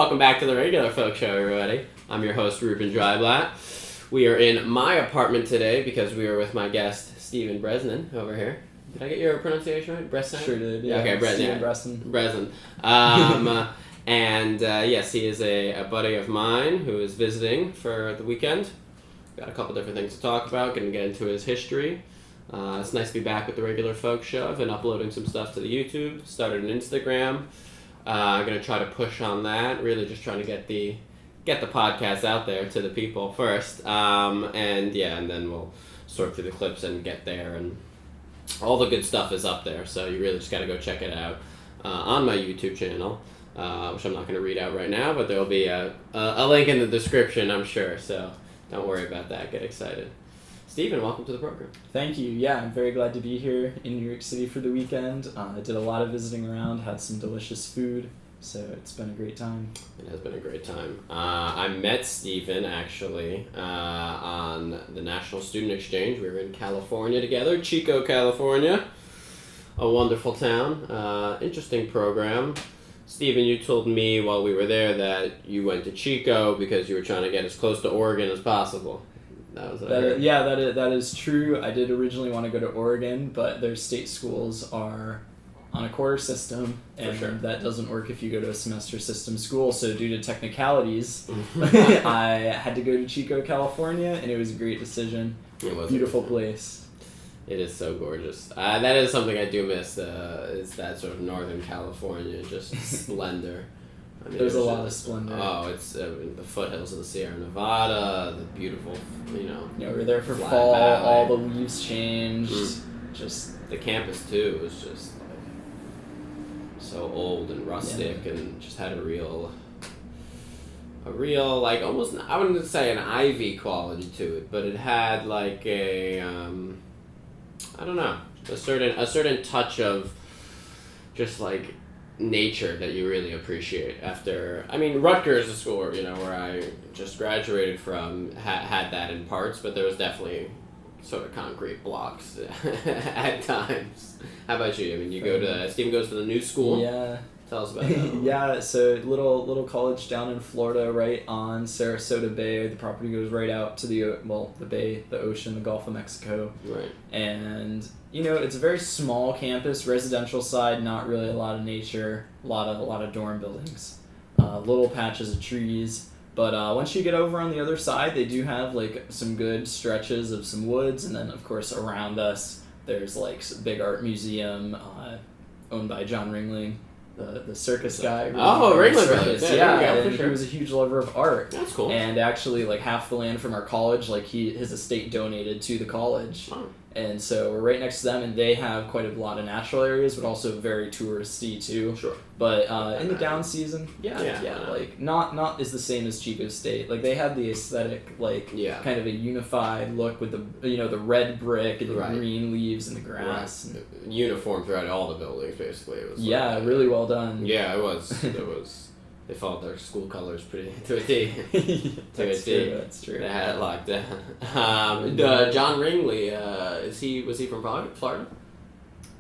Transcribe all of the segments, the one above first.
welcome back to the Regular Folk Show, everybody. I'm your host, Reuben Dreiblatt. We are in my apartment today because we are with my guest, Steven Bressan, over here. Did I get your pronunciation right? Bressan? Sure did, yeah. Okay, Bressan. Steven Bressan. Bressan. And yes, he is a buddy of mine who is visiting for the weekend. Got a couple different things to talk about, going to get into his history. It's nice to be back with the Regular Folk Show. I've been uploading some stuff to the YouTube, started an Instagram. I'm going to try to push on that, really just trying to get the podcast out there to the people first. And then we'll sort through the clips and get there, and all the good stuff is up there, so you really just got to go check it out on my YouTube channel, which I'm not going to read out right now, but there'll be a link in the description, I'm sure, so don't worry about that. Get excited. Steven, welcome to the program. Thank you. Yeah, I'm very glad to be here in New York City for the weekend. I did a lot of visiting around, had some delicious food, so it's been a great time. It has been a great time. I met Steven, actually, on the National Student Exchange. We were in California together, Chico, California. A wonderful town. Interesting program. Steven, you told me while we were there that you went to Chico because you were trying to get as close to Oregon as possible. That is true. I did originally want to go to Oregon, but their state schools are on a quarter system, and that doesn't work if you go to a semester system school. So due to technicalities, I had to go to Chico, California, and it was a great decision. It was beautiful place. It is so gorgeous. That is something I do miss. Is that sort of Northern California, just splendor. I mean, there's a lot of splendor. Oh, it's the foothills of the Sierra Nevada, the beautiful, we're there for fall. Valley. All the leaves changed. Just the campus too was just like so old and rustic, and just had a real like almost, I wouldn't say an Ivy quality to it, but it had like a I don't know, a certain touch of just like nature that you really appreciate. After, I mean, Rutgers, the school where I just graduated from, had that in parts, but there was definitely sort of concrete blocks at times. How about you? I mean, Steven goes to the new school. Yeah. Tell us about that. Yeah, so little college down in Florida, right on Sarasota Bay. The property goes right out to the bay, the ocean, the Gulf of Mexico. Right. And it's a very small campus, residential side, not really a lot of nature, a lot of dorm buildings, little patches of trees. But once you get over on the other side, they do have like some good stretches of some woods, and then of course around us there's like a big art museum owned by John Ringling, the circus guy. Ringling Circus. Yeah, he was a huge lover of art. That's cool. And actually, like half the land from our college, like his estate donated to the college. Oh. And so we're right next to them, and they have quite a lot of natural areas, but also very touristy too. Sure. But in the down season, like not is the same as Chico State. Like they had the aesthetic, kind of a unified look with the red brick and the green leaves and the grass. Right. Uniform throughout all the buildings, basically. It was really well done. Yeah, it was. It was. They followed their school colors pretty to a T. That's true. They had it locked down. John Ringley, was he from Florida?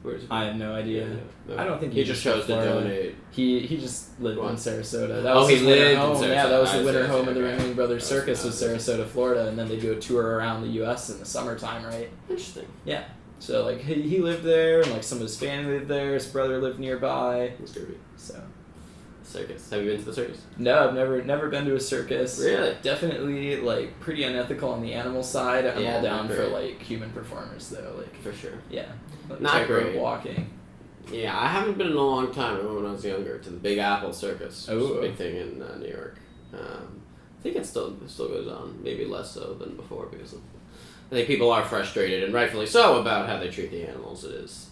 Where is he from? I have no idea. No. I don't think he just chose to donate. He just lived in Sarasota. He lived in Sarasota. Yeah, that was the winter home of the Ringling Brothers Circus was Sarasota, Florida, and then they do a tour around the U.S. in the summertime, right? Interesting. Yeah. So like he lived there, and like some of his family lived there. His brother lived nearby. That's groovy. So. Circus. Have you been to the circus? No, I've never been to a circus. Really? Definitely like pretty unethical on the animal side. I'm all down for like human performers though. Like for sure. Yeah. Not great. Walking. Yeah, I haven't been in a long time. I went when I was younger to the Big Apple Circus, which is a big thing in New York. I think it still goes on, maybe less so than before because I think people are frustrated, and rightfully so, about how they treat the animals. It is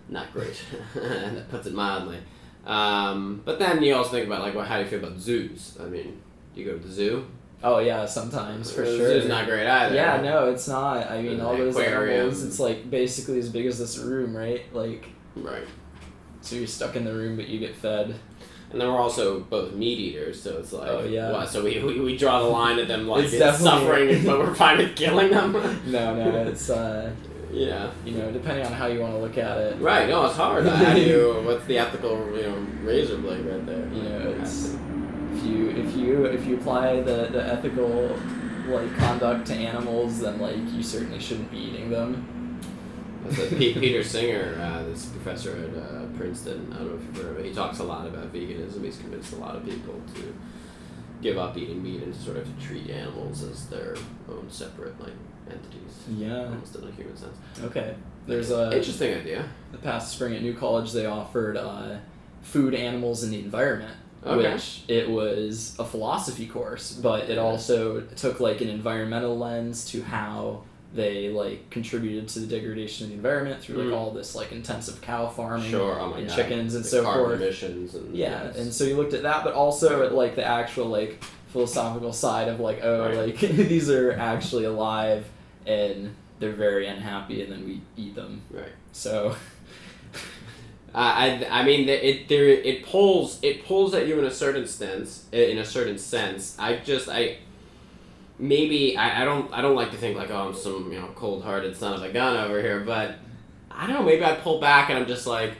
not great, and that puts it mildly. But then you also think about how do you feel about zoos? I mean, do you go to the zoo? Oh yeah, sometimes for the sure. Zoo's not great either. Yeah, no, it's not. I mean, all those aquarium. animals, it's like basically as big as this room, right? Like. Right. So you're stuck in the room, but you get fed. And then we're also both meat eaters, so it's like, what? So we draw the line at them it's suffering, but we're fine with killing them. No, it's yeah. Depending on how you want to look at it. Right. No, it's hard. How do you? What's the ethical razor blade right there? It's If you apply the ethical like conduct to animals, then like you certainly shouldn't be eating them. Peter Singer, this professor at Princeton, I don't know if you've heard of it, he talks a lot about veganism. He's convinced a lot of people to give up eating meat and sort of to treat animals as their own separate like entities. Yeah. Almost in a human sense. Okay. There's a interesting idea. The past spring at New College, they offered food, animals, and the environment, which it was a philosophy course, but it also took like an environmental lens to how they like contributed to the degradation of the environment through like all this like intensive cow farming and chickens and so forth. Emissions and and so you looked at that, but also at like the actual like philosophical side of like like these are actually alive and they're very unhappy, and then we eat them. Right. So. I mean it pulls at you in a certain sense. I don't like to think like, oh, I'm some cold-hearted son of a gun over here, but I don't know, maybe I pull back and I'm just like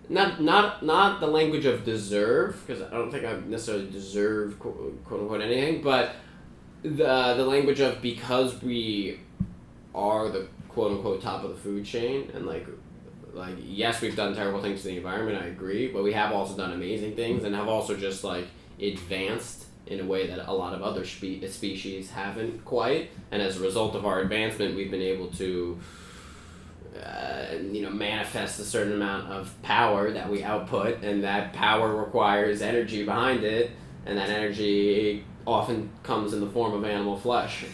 not the language of deserve, because I don't think I necessarily deserve quote unquote anything, but the language of, because we are the quote unquote top of the food chain, and like yes, we've done terrible things to the environment, I agree, but we have also done amazing things and have also just like advanced in a way that a lot of other species haven't quite, and as a result of our advancement, we've been able to manifest a certain amount of power that we output, and that power requires energy behind it, and that energy often comes in the form of animal flesh.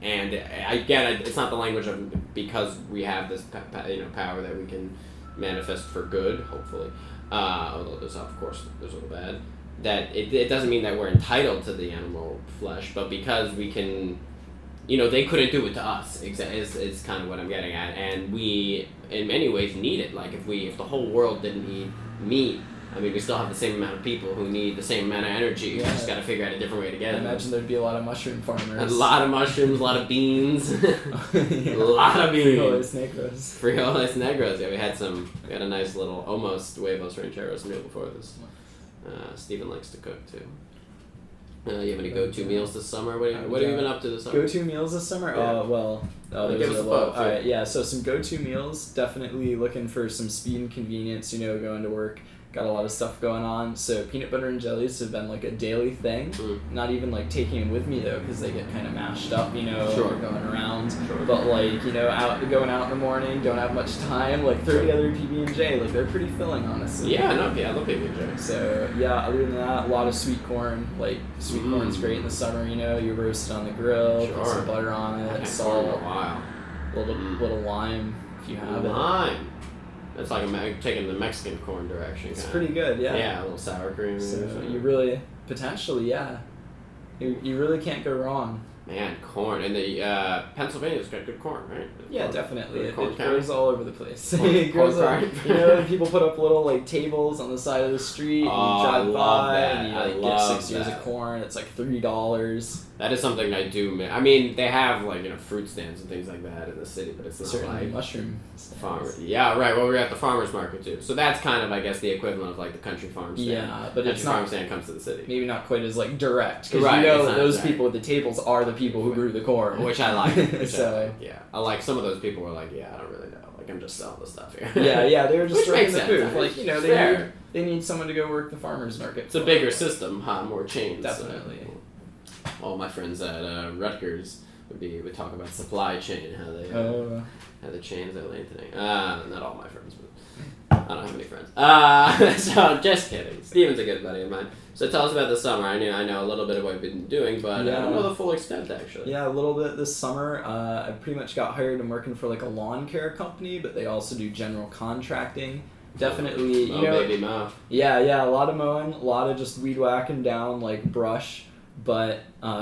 And I get it, it's not the language of because we have this power that we can manifest for good, hopefully, although there's of course there's all the bad, that it doesn't mean that we're entitled to the animal flesh, but because we can, they couldn't do it to us, is kind of what I'm getting at, and we in many ways need it. Like if the whole world didn't need meat, I mean, we still have the same amount of people who need the same amount of energy. We just got to figure out a different way to get it. I imagine there'd be a lot of mushroom farmers. A lot of mushrooms, a lot of beans. A lot of beans. Frijoles negros. Frijoles negros. Yeah, we had a nice little, almost huevos rancheros meal before this. Steven likes to cook, too. You have any go-to meals this summer? What have you been up to this summer? Go-to meals this summer? Yeah. Give us a both. Alright, yeah, so some go-to meals. Definitely looking for some speed and convenience, going to work. Got a lot of stuff going on, so peanut butter and jellies have been like a daily thing. Not even like taking them with me though, because they get kind of mashed up, going around. But like going out in the morning, don't have much time. Like throw together PB&J, like they're pretty filling, honestly. I love PB&J. So other than that, a lot of sweet corn. Like sweet corn's great in the summer. You roast it on the grill, put some butter on it, salt, little lime if you have it. Lime. It's like taking the Mexican corn direction. It's pretty good, yeah. Yeah, a little sour cream. So you really, potentially, you really can't go wrong. Man, corn. And the Pennsylvania's got good corn, right? Yeah, definitely. It grows all over the place. It grows people put up little like tables on the side of the street, and you drive by, and you get 6 ears of corn. It's like $3. That is something I do miss. I mean, they have like fruit stands and things like that in the city, but it's not certainly like mushroom farmers. Yeah, right. Well, we're at the farmers market too, so that's kind of, I guess, the equivalent of like the country farm stand. Yeah, but country farm stand comes to the city. Maybe not quite as like direct, because those people at the tables are the people who grew the corn, which I like. I like some of those people were like, I don't really know. Like, I'm just selling the stuff here. They were just throwing the sense. booth. Like, they need someone to go work the farmer's market. It's a bigger system, more chains. Definitely. All my friends at Rutgers would talk about supply chain, how the chains are lengthening. Not all my friends, but I don't have any friends. So just kidding. Steven's a good buddy of mine. So tell us about the summer. I know a little bit of what you've been doing, but I don't know the full extent, actually. Yeah, a little bit this summer. I pretty much got hired and working for like a lawn care company, but they also do general contracting. Definitely, baby mow. Yeah, a lot of mowing, a lot of just weed whacking down like brush, but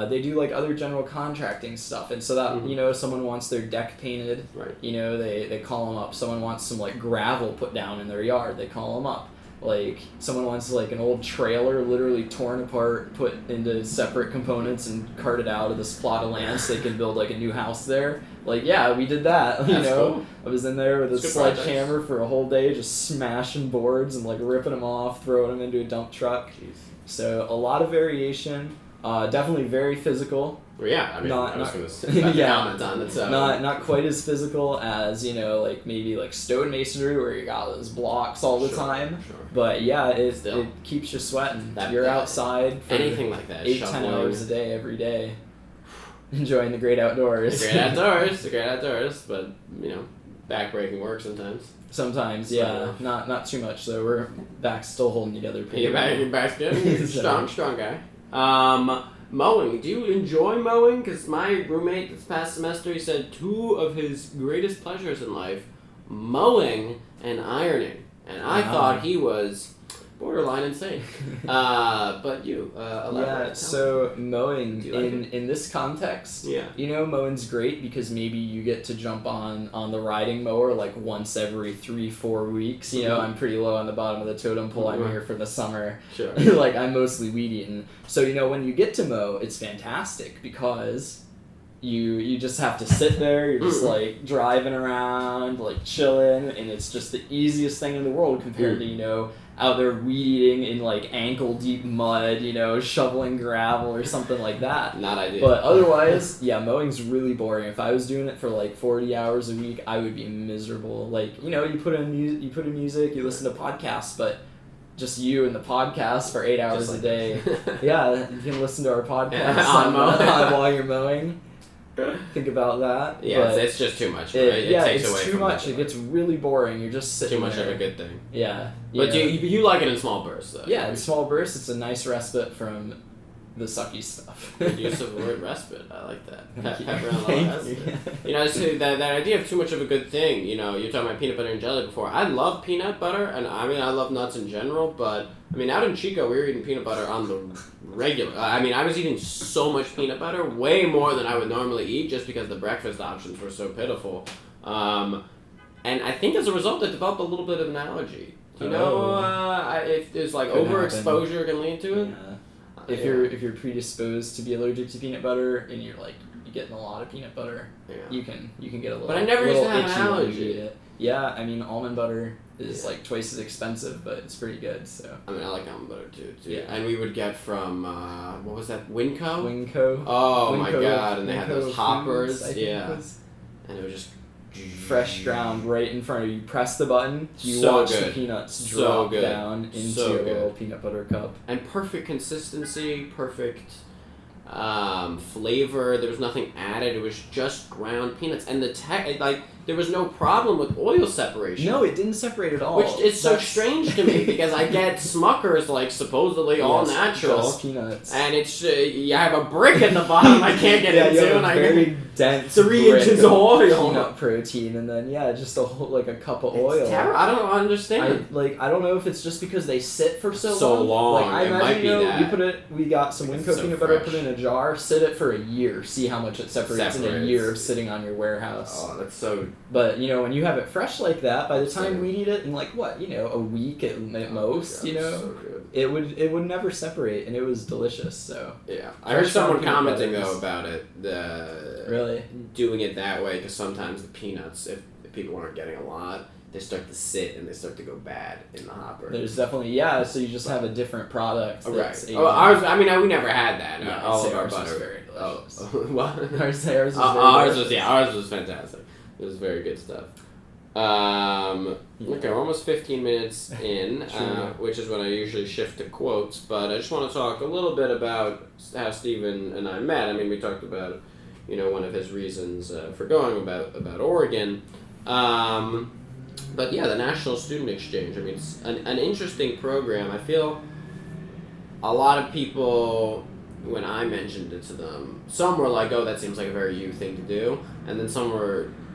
they do like other general contracting stuff, and so that someone wants their deck painted, right? They call them up. Someone wants some like gravel put down in their yard, they call them up. Like, someone wants, like, an old trailer literally torn apart, put into separate components, and carted out of this plot of land so they can build, like, a new house there. Like, yeah, we did that, you know? Cool. I was in there with a Good sledgehammer for a whole day, just smashing boards and, like, ripping them off, throwing them into a dump truck. Jeez. So, a lot of variation. Definitely very physical. Well, yeah, I mean, I was going to comment on it. So. Not quite as physical as, you know, like maybe like stonemasonry where you got those blocks all the time. Sure. But yeah, it keeps you sweating. You're outside for anything like that. 8-10 hours a day every day, enjoying the great outdoors. The great outdoors, but you know, back-breaking work sometimes. Sometimes, yeah, not too much though. We're back's still holding together. Your back's good. strong guy. Mowing. Do you enjoy mowing? Because my roommate this past semester, he said 2 of his greatest pleasures in life, mowing and ironing. And I thought he was borderline insane. But you, elaborate. Yeah, so mowing, in this context, you know, mowing's great because maybe you get to jump on the riding mower like once every 3-4 weeks. You know, I'm pretty low on the bottom of the totem pole. I'm here for the summer. Sure. Like, I'm mostly weed eating. So, you know, when you get to mow, it's fantastic because you just have to sit there, you're just like driving around, like chilling, and it's just the easiest thing in the world compared to, you know, out there weed eating in like ankle deep mud, you know, shoveling gravel or something like that. Not ideal. But otherwise, yeah, mowing's really boring. If I was doing it for like 40 hours a week, I would be miserable. Like, you know, you put in music, you listen to podcasts, but just you and the podcast for 8 hours a day. Yeah, you can listen to our podcast while you're mowing. Think about that. Yeah, it's just too much. Right? It takes it's away too from much. It gets really boring. You're just sitting too much there. of a good thing. Yeah. But you like it in small bursts, though. Yeah, in small bursts, it's a nice respite from the sucky stuff. Good use of the word respite. I like that. Pepper on the You know, so that idea of too much of a good thing, you know, you're talking about peanut butter and jelly before. I love peanut butter, and I mean, I love nuts in general, but, I mean, out in Chico, we were eating peanut butter on the regular. I mean, I was eating so much peanut butter, way more than I would normally eat, just because the breakfast options were so pitiful. And I think as a result, I developed a little bit of an allergy. You know, if there's like overexposure can lead to it. Yeah. If you're predisposed to be allergic to peanut butter and you're getting a lot of peanut butter, you can get a little. But I never used to have an allergy. Yeah, I mean almond butter is like twice as expensive, but it's pretty good. So I mean, I like almond butter too. Yeah. And we would get from what was that? Winco. Oh my god! And they had those hoppers. And it was just fresh ground right in front of you. You press the button, you watch the peanuts drop down into your little peanut butter cup. And perfect consistency, perfect flavor. There was nothing added. It was just ground peanuts. And there was no problem with oil separation. No, it didn't separate at all. Which is so strange to me because I get Smuckers like supposedly all natural. Just peanuts. And it's you have a brick in the bottom I can't get into. You have and a I very dense 3 inches of oil. Peanut protein, and then just a whole a cup of it's oil. Terrible. I don't understand. I don't know if it's just because they sit for so long. Like I imagine might be we got some Winco peanut butter, put it in a jar, sit it for a year, see how much it separates in a year of sitting on your warehouse. Oh, that's so. But when you have it fresh like that, by the time we eat it in a week at most, so good. it would never separate, and it was delicious. So yeah, I heard someone commenting though about it. Really doing it that way because sometimes the peanuts, if people aren't getting a lot, they start to sit and they start to go bad in the hopper. There's definitely so you just have a different product. Right. Ours. I mean, we never had that. Yeah, all of our ours butter. Was very delicious. What? Ours was very delicious. Ours was fantastic. It was very good stuff. Okay, we're almost 15 minutes in, which is when I usually shift to quotes, but I just want to talk a little bit about how Steven and I met. I mean, we talked about, one of his reasons for going about Oregon. But yeah, the National Student Exchange. I mean, it's an interesting program. I feel a lot of people, when I mentioned it to them, some were like, oh, that seems like a very you thing to do, and then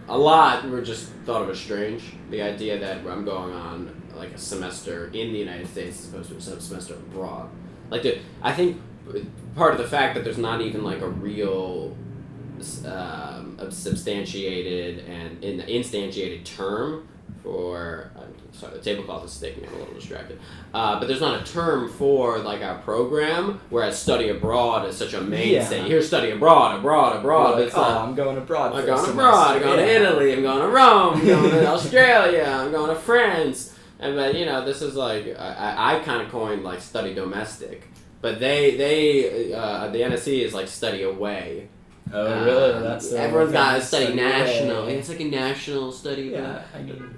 a lot were just thought of as strange. The idea that I'm going on like a semester in the United States as opposed to a semester abroad. I think part of the fact that there's not even like a real a substantiated and instantiated term for sorry, the tablecloth is sticking. I'm a little distracted. But there's not a term for like our program, whereas study abroad is such a mainstay. Yeah. Here's study abroad. Like, It's I'm going abroad. I'm going abroad. I'm going to Italy. I'm going to Rome. I'm going to Australia. I'm going to France. And but this is like I kind of coined like study domestic, but they the NSC is like study away. Oh, really? That's everyone's got to study national. It's like a national study. Yeah, I mean.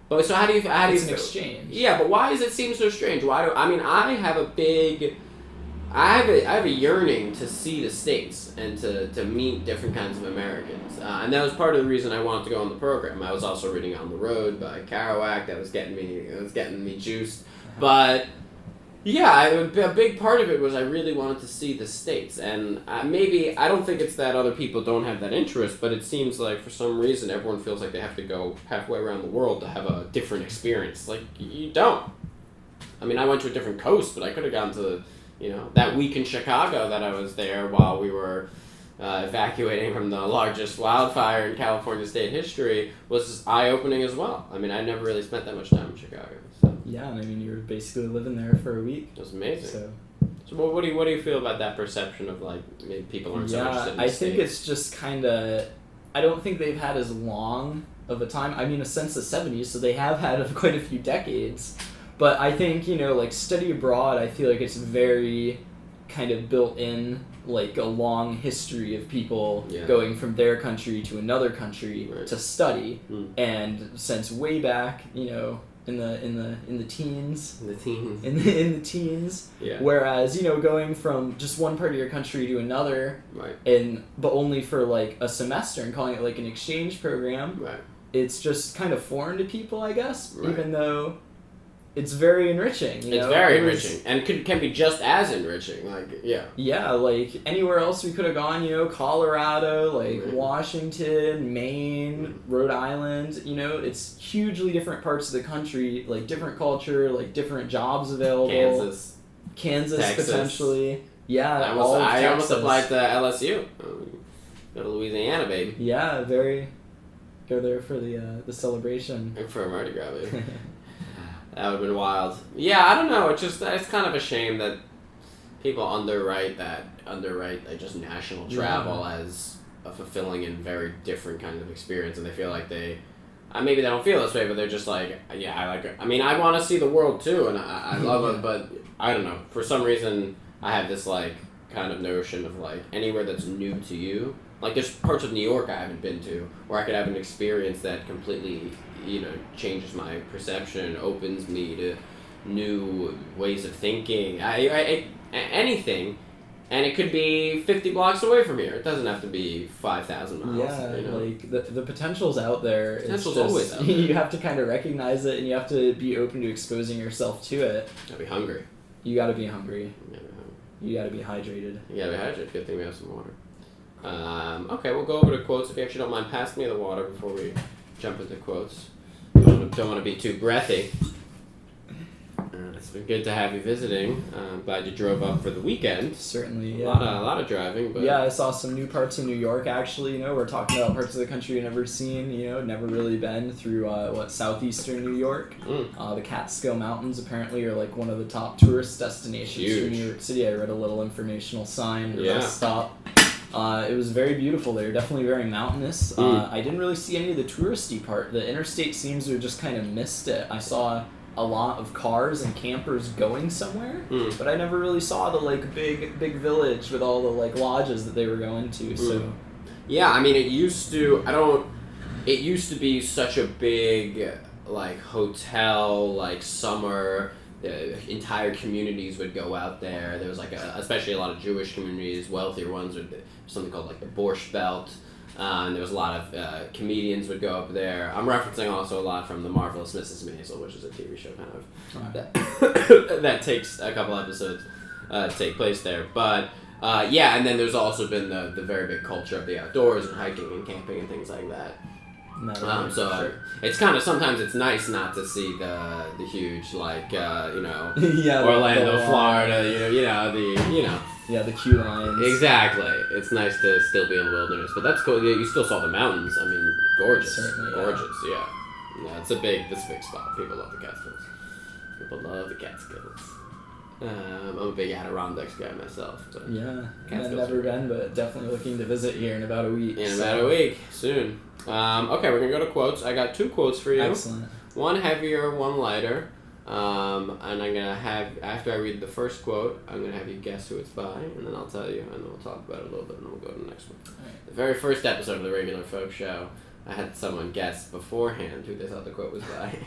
But so how do you It's an exchange. Yeah, but why does it seem so strange? I have a yearning to see the States and to meet different kinds of Americans, and that was part of the reason I wanted to go on the program. I was also reading On the Road by Kerouac. That was getting me juiced, but. Yeah, a big part of it was I really wanted to see the States, and maybe, I don't think it's that other people don't have that interest, but it seems like for some reason everyone feels like they have to go halfway around the world to have a different experience. Like, you don't. I mean, I went to a different coast, but I could have gone to, that week in Chicago that I was there while we were evacuating from the largest wildfire in California state history was eye-opening as well. I mean, I never really spent that much time in Chicago. So. Yeah, and I mean, you were basically living there for a week. It was amazing. So what do you feel about that perception of like maybe people aren't so interested in the States? I think it's just kind of. I don't think they've had as long of a time. I mean, since the 70s, so they have had quite a few decades. But I think like study abroad. I feel like it's very kind of built in. Like a long history of people going from their country to another country to study, and since way back, in the teens, in the teens, whereas going from just one part of your country to another, but only for like a semester and calling it like an exchange program, it's just kind of foreign to people, I guess, even though. It's very enriching. It's very enriching, and can be just as enriching. Yeah, like anywhere else we could have gone. Colorado, Washington, Maine, Rhode Island. It's hugely different parts of the country, like different culture, like different jobs available. Kansas, Texas. Potentially. Yeah, I almost applied to LSU. Go to Louisiana, baby. Yeah, go there for the celebration. For Mardi Gras, baby. That would have been wild. Yeah, I don't know. It's kind of a shame that people underwrite just national travel as a fulfilling and very different kind of experience, and they feel like maybe they don't feel this way, but they're just like, yeah, I like it. I mean, I want to see the world too, and I love it, but I don't know. For some reason, I have this like kind of notion of like anywhere that's new to you. Like there's parts of New York I haven't been to where I could have an experience that completely changes my perception, opens me to new ways of thinking. Anything, and it could be 50 blocks away from here. It doesn't have to be 5,000 miles. Yeah, like the potential's out there. Potential's always out there. You have to kind of recognize it, and you have to be open to exposing yourself to it. Gotta be hungry. You gotta be hungry. You gotta be hydrated. You gotta be hydrated. Good thing we have some water. Okay, we'll go over to quotes. If you actually don't mind, pass me the water before we jump into quotes. Don't want to be too breathy. It's been good to have you visiting. Glad you drove up for the weekend. Certainly, yeah. A lot of driving, but... Yeah, I saw some new parts of New York, actually. We're talking about parts of the country you've never seen, never really been through, southeastern New York. The Catskill Mountains, apparently, are, like, one of the top tourist destinations for New York City. I read a little informational sign. Stop. It was very beautiful there, definitely very mountainous. I didn't really see any of the touristy part. The interstate seems to have just kind of missed it. I saw a lot of cars and campers going somewhere, but I never really saw the big village with all the lodges that they were going to. So yeah, I mean it used to be such a big hotel summer. Entire communities would go out there. There was especially a lot of Jewish communities, wealthier ones, would something called the Borscht Belt. And there was a lot of comedians would go up there. I'm referencing also a lot from The Marvelous Mrs. Maisel, which is a TV show that takes a couple episodes to take place there. But and then there's also been the very big culture of the outdoors and hiking and camping and things like that. It's kind of sometimes it's nice not to see the huge Orlando, Florida, the queue lines. Exactly. It's nice to still be in the wilderness, but that's cool. You still saw the mountains. I mean, gorgeous. Certainly, gorgeous. Yeah. No, it's a big spot. People love the Catskills. People love the Catskills. I'm a big Adirondacks guy myself. But Yeah, Catskills I've never been, but definitely looking to visit here in about a week. About a week, soon. Okay, we're going to go to quotes. I got 2 quotes for you. Excellent. One heavier, one lighter. And I'm going to have, after I read the first quote, I'm going to have you guess who it's by, and then I'll tell you, and then we'll talk about it a little bit, and then we'll go to the next one. Right. The very first episode of the Regular Folk Show, I had someone guess beforehand who they thought the quote was by.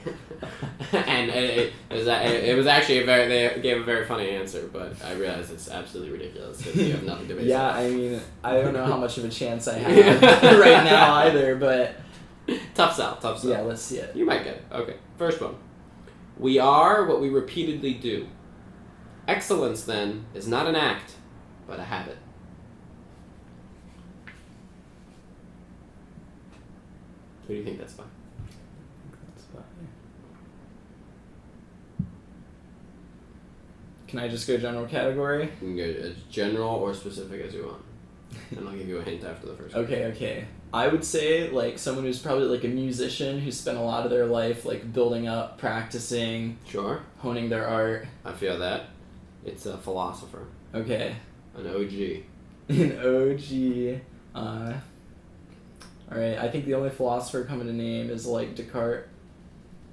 And it was actually they gave a very funny answer, but I realized it's absolutely ridiculous because you have nothing to base Yeah, on. I mean, I don't know how much of a chance I have right now either, but... Tough sell. Yeah, let's see it. You might get it. Okay, first one. We are what we repeatedly do. Excellence, then, is not an act, but a habit. Who do you think that's by? Can I just go general category? You can go as general or specific as you want. And I'll give you a hint after the first one. Okay. I would say, like, someone who's probably, like, a musician who spent a lot of their life, like, building up, practicing, Sure. honing their art. I feel that. It's a philosopher. Okay. An OG. An OG. Alright, I think the only philosopher coming to name is, like, Descartes.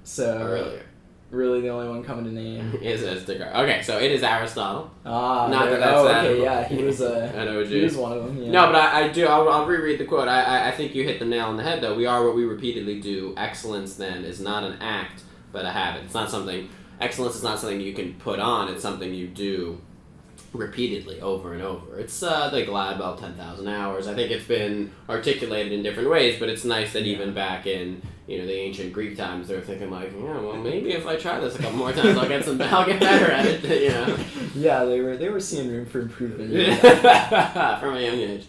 So... Earlier. Really the only one coming to name. Is Descartes. Okay, so it is Aristotle. Ah, Not that that's okay, yeah, he was an OG. He was one of them, yeah. No, but I'll reread the quote. I think you hit the nail on the head, though. We are what we repeatedly do. Excellence, then, is not an act, but a habit. It's not something... Excellence is not something you can put on. It's something you do repeatedly, over and over. It's the Gladwell 10,000 hours. I think it's been articulated in different ways, but it's nice that even back in... the ancient Greek times, they were thinking like, yeah, well, maybe if I try this a couple more times, I'll get better at it, Yeah, they were seeing room for improvement. From a young age.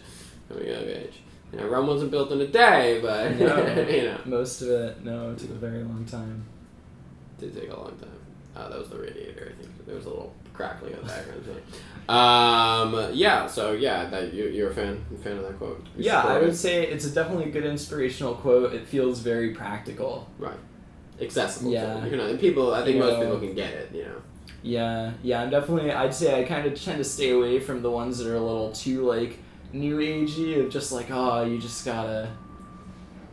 Rome wasn't built in a day, but, no, most of it, it took a very long time. Did take a long time. That was the radiator, I think. There was a little crackling in the background. You're a fan of that quote. I would say it's definitely a good inspirational quote. It feels very practical. Right. Accessible. Yeah. And people, I think most people can get it, Yeah, I'd say I kind of tend to stay away from the ones that are a little too, like, new agey, of just like, you just gotta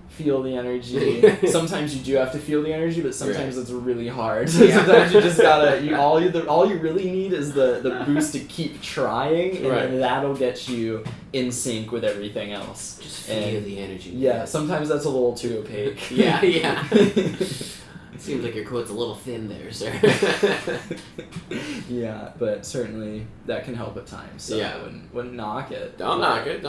feel the energy. Sometimes you do have to feel the energy, but sometimes it's really hard. Sometimes you just gotta. All you really need is the boost to keep trying, and then that'll get you in sync with everything else. Just feel the energy. Yeah, sometimes that's a little too opaque. Yeah. It seems like your quote's a little thin there, sir. Yeah, but certainly that can help at times. So I wouldn't knock it. Don't knock it.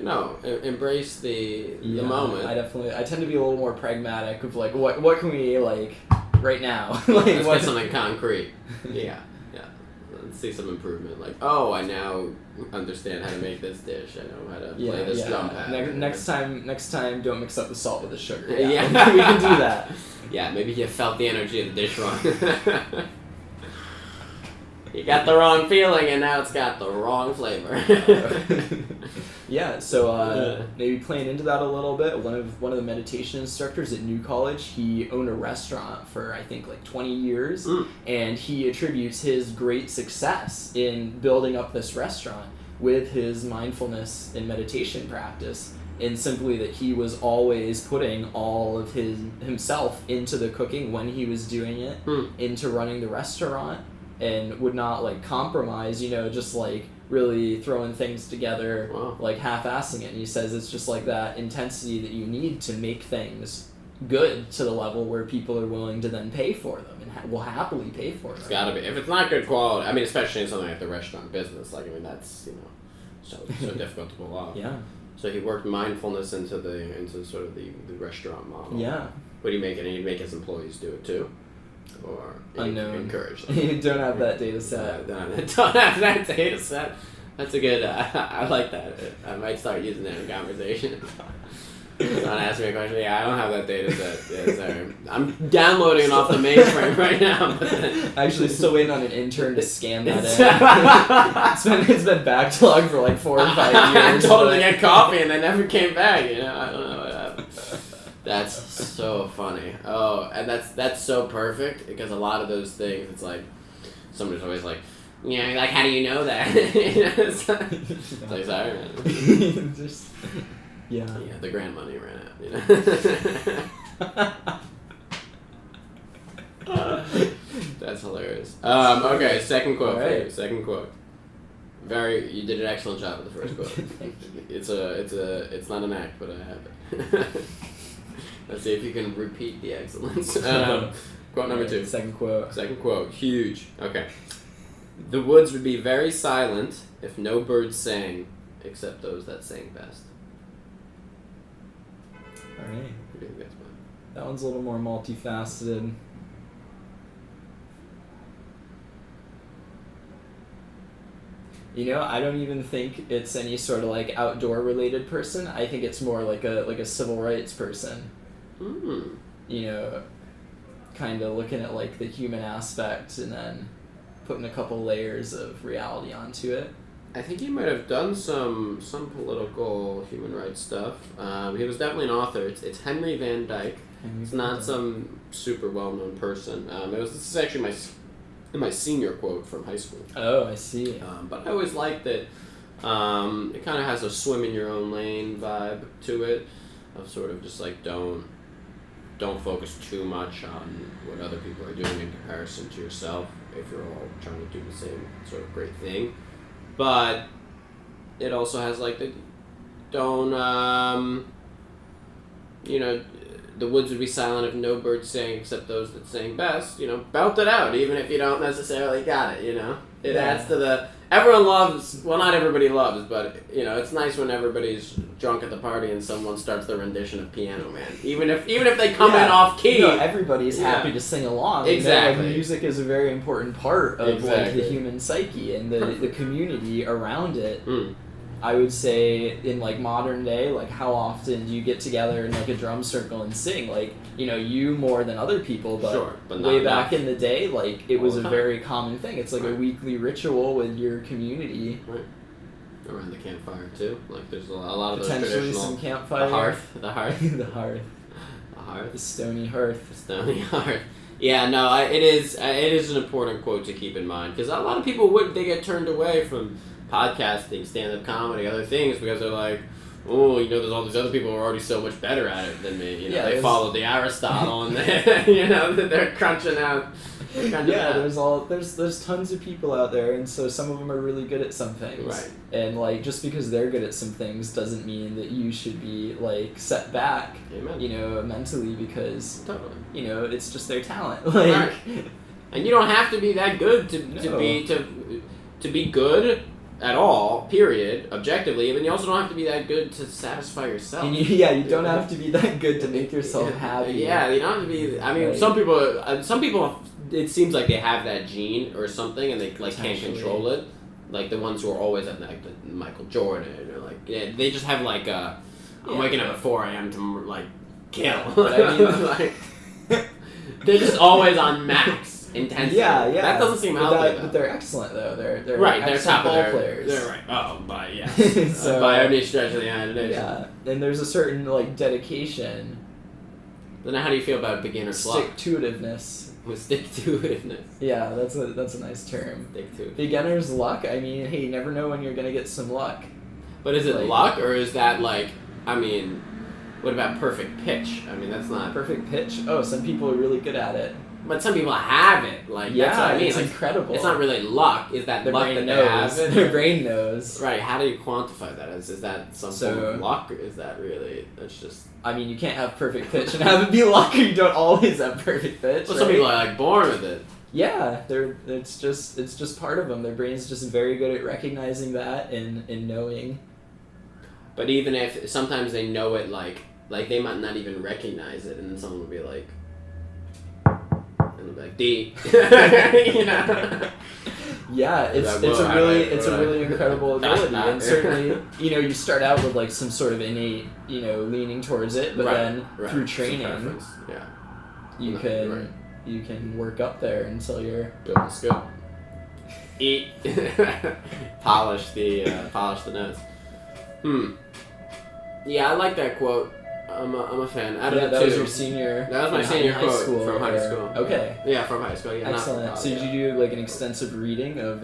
No, embrace the moment. I tend to be a little more pragmatic of like what can we like right now. Like, let's get something concrete. Yeah. Let's see some improvement. Like, I now understand how to make this dish. I know how to play this drum pad. Next time, don't mix up the salt with the sugar. Yeah. We can do that. Yeah, maybe you felt the energy of the dish wrong. You got the wrong feeling, and now it's got the wrong flavor. Yeah, so maybe playing into that a little bit, one of the meditation instructors at New College, he owned a restaurant for I think like 20 years, and he attributes his great success in building up this restaurant with his mindfulness and meditation practice, and simply that he was always putting all of himself into the cooking when he was doing it, into running the restaurant, and would not like compromise, just like really throwing things together, like half-assing it. And he says it's just like that intensity that you need to make things good to the level where people are willing to then pay for them and will happily pay for them. It's gotta be. If it's not good quality, especially in something like the restaurant business, that's, so difficult to pull off. Yeah. So he worked mindfulness into sort of the restaurant model. Yeah. What do you make? And he'd make his employees do it too? Or encourage them? You don't have that data set. Don't have that data set. That's a good, I like that. I might start using that in conversation. Someone asked me a question. Yeah, I don't have that data set. Yeah, sorry. I'm downloading it off the mainframe right now. Actually, still waiting on an intern to scan that in. It's been backlogged for like 4 or 5 years. I told them to get coffee and they never came back. I don't know what happened. That's so funny. Oh, and that's so perfect because a lot of those things, it's like somebody's always like, yeah, like how do you know that? It's like sorry, man. Just yeah. Yeah, the grand money ran out. That's hilarious. Okay, second quote for you. Second quote. You did an excellent job with the first quote. It's not an act, but I have it. Let's see if you can repeat the excellence. Quote number 2. Second quote. Second quote. Huge. Okay. The woods would be very silent if no birds sang, except those that sang best. All right. What do you think that's about? That one's a little more multifaceted. You know, I don't even think it's any sort of like outdoor related person. I think it's more like a civil rights person. Mm. You know, kind of looking at like the human aspect and then putting a couple layers of reality onto it. I think he might have done some political human rights stuff. He was definitely an author. It's Henry Van Dyke. It's not some super well-known person. This is actually my senior quote from high school. Oh, I see. But I always liked that it kind of has a swim in your own lane vibe to it, of sort of just like don't focus too much on what other people are doing in comparison to yourself if you're all trying to do the same sort of great thing. But it also has like the woods would be silent if no birds sang except those that sang best. Belt it out, even if you don't necessarily got it. It adds to everyone loves. Well, not everybody loves, but it's nice when everybody's drunk at the party and someone starts their rendition of Piano Man. Even if they come in off key, everybody's happy to sing along. Exactly, music is a very important part of like the human psyche and the community around it. Mm. I would say in like modern day, like how often do you get together in like a drum circle and sing? Like, you more than other people, but, sure, but way enough. back in the day, like it was a time. very common thing. It's like right. a weekly ritual with your community. Right. Around the campfire too. Like there's a lot of those Potentially traditional. some campfire. The hearth. The hearth. The hearth. The stony hearth. The stony hearth. Yeah, no, it is an important quote to keep in mind because a lot of people they get turned away from podcasting, stand-up comedy, other things because they're like, oh, there's all these other people who are already so much better at it than me. They followed the Aristotle and they're crunching out. There's tons of people out there, and so some of them are really good at some things. Right. And like just because they're good at some things doesn't mean that you should be like set back. Amen. Mentally because totally. It's just their talent. Right. And you don't have to be that good to be good at all, period, objectively, and you also don't have to be that good to satisfy yourself. And you don't have to be that good to make yourself happy. Yeah, you don't have to be. I mean, some people, it seems like they have that gene or something, and they like can't control it. Like the ones who are always at like Michael Jordan, or like they just have like I'm waking up at 4 a.m. to like kill. Like, they're just always on max. Intensity. Yeah. That doesn't seem healthy. But they're excellent though. They're right. They're top ball of their players. They're right. Oh, by so, by any stretch of the imagination. Yeah, and there's a certain like dedication. Then how do you feel about beginner's luck? Stick-to-itiveness. With stick-to-itiveness. Yeah, that's a nice term. Stick-to. Beginner's luck. I mean, hey, you never know when you're gonna get some luck. But is it luck or is that like? I mean, what about perfect pitch? I mean, that's not perfect pitch. Oh, some people are really good at it. But some people have it. Like that's what I mean. It's incredible. It's not really luck. Is that their luck brain that knows. they have? Their brain knows. Right. How do you quantify that? Is that some form of luck? Or is that really? That's just. I mean, you can't have perfect pitch and have it be luck. You don't always have perfect pitch. Well, some people are like born with it. Yeah, it's just part of them. Their brain's just very good at recognizing that and knowing. But even if sometimes they know it, like they might not even recognize it, and then someone will be like. And they'll be like, D. Yeah, it's a really incredible ability, and certainly you start out with like some sort of innate leaning towards it, but then through training, you can work up there until you're built the skill. Eat, polish the notes. Yeah, I like that quote. I'm a fan. Out of Yeah, the that two, was your senior. that was my in senior high quote school, from high or- school. Okay. Yeah, from high school. Yeah, Excellent. Not from So college, did you do like an extensive reading of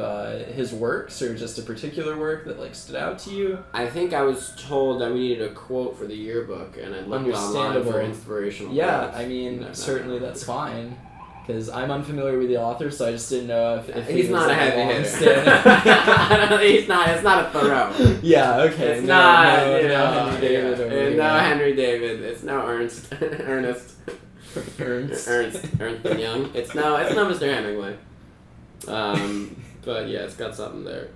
his works, or just a particular work that like stood out to you? I think I was told that we needed a quote for the yearbook, and I looked online Understandable. for inspirational Yeah, quotes. I mean, No. certainly that's fine. Because I'm unfamiliar with the author, so I just didn't know if he He's was not a like heavy long-standing- hitter. He's not. It's not a Thoreau. Yeah, okay. It's no, not. no, you no know, Henry David yeah. over here. No Henry David. It's no Ernest. Ernest. Ernst. Ernst Young. It's no Mr. Hemingway. But yeah, it's got something there.